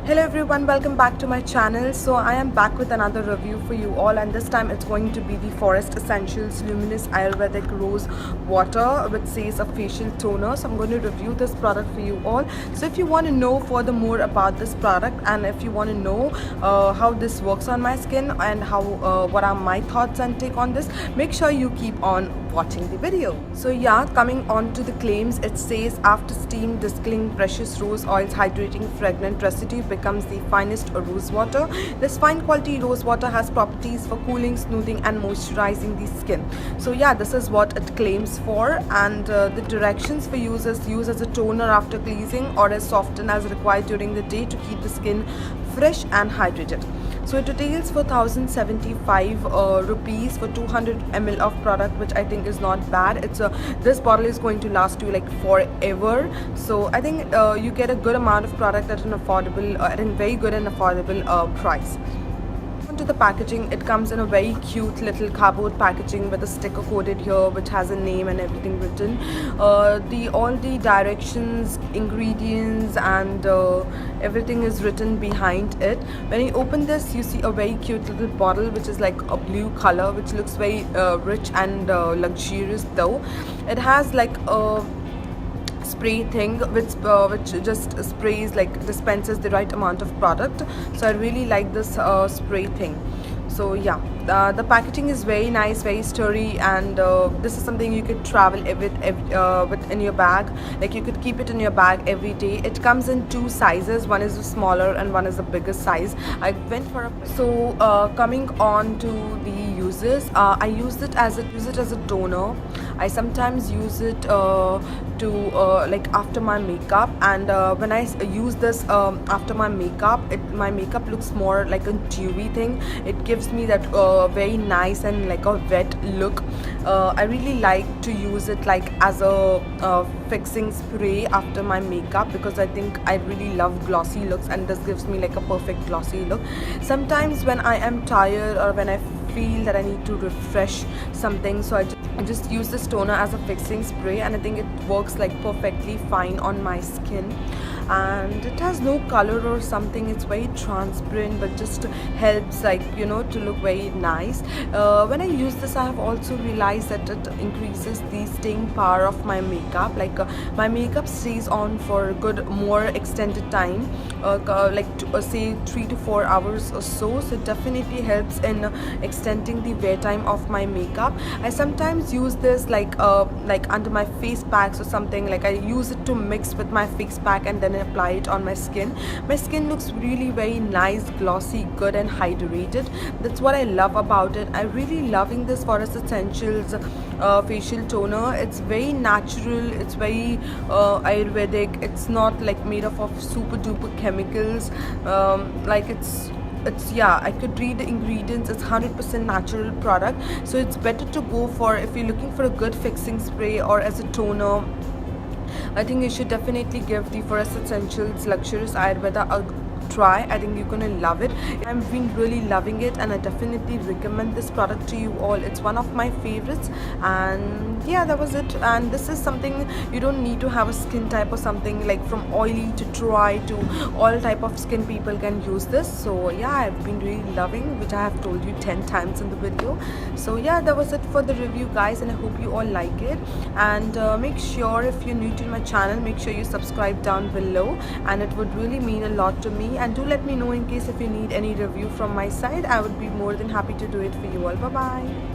Hello everyone, welcome back to my channel. So I am back with another review for you all, and this time it's going to be the Forest Essentials Luminous Ayurvedic Rose Water, which says a facial toner. So I'm going to review this product for you all. So if you want to know further more about this product, and if you want to know how this works on my skin and how what are my thoughts and take on this, make sure you keep on watching the video. So yeah, coming on to the claims, it says after steam, distilling precious rose oils, hydrating fragrant residue becomes the finest rose water. This fine quality rose water has properties for cooling, smoothing and moisturizing the skin. So yeah, this is what it claims for, and the directions for users: use as a toner after cleansing or as soften as required during the day to keep the skin fresh and hydrated. So it retails for 1075 rupees for 200 ml of product, which I think is not bad. This bottle is going to last you like forever. So I think you get a good amount of product at an affordable, at a very good and affordable price. To the packaging, it comes in a very cute little cardboard packaging with a sticker coated here which has a name and everything written. All the directions, ingredients and everything is written behind it. When you open this, you see a very cute little bottle which is like a blue color, which looks very rich and luxurious. Though it has like a spray thing which just sprays, like dispenses the right amount of product. So I really like this spray thing. So yeah, the packaging is very nice, very sturdy, and this is something you could travel with in your bag. Like you could keep it in your bag every day. It comes in two sizes, one is a smaller and one is the biggest size. I went for a coming on to the uses, I use it as a toner. I sometimes use it to like after my makeup, and when I use this after my makeup, my makeup looks more like a dewy thing. It gives me that very nice and like a wet look. I really like to use it like as a fixing spray after my makeup, because I think I really love glossy looks, and this gives me like a perfect glossy look. Sometimes when I am tired or when I feel that I need to refresh something, so I just use this toner as a fixing spray, and I think it works like perfectly fine on my skin. And it has no color or something, it's very transparent, but just helps, like, you know, to look very nice. When I use this, I have also realized that it increases the staying power of my makeup. Like my makeup stays on for a good more extended time, say 3 to 4 hours or so. So it definitely helps in extending the wear time of my makeup. I sometimes use this like under my face packs or something. Like I use it to mix with my face pack and then apply it on my skin. My skin looks really very nice, glossy, good and hydrated. That's what I love about it. I'm really loving this Forest Essentials facial toner. It's very natural, it's very Ayurvedic. It's not like made up of super duper chemicals. Like it's yeah, I could read the ingredients. It's 100% natural product, so it's better to go for, if you're looking for a good fixing spray or as a toner, I think you should definitely give the Forest Essentials Luxurious Ayurveda a try. I think you're gonna love it. I've been really loving it, and I definitely recommend this product to you all. It's one of my favorites, and yeah, that was it. And this is something you don't need to have a skin type or something, like from oily to dry to all type of skin people can use this. So yeah, I've been really loving, which I have told you 10 times in the video. So yeah, that was it for the review, guys, and I hope you all like it. And make sure, if you're new to my channel, make sure you subscribe down below, and it would really mean a lot to me. And do let me know in case if you need any review from my side. I would be more than happy to do it for you all. Bye bye.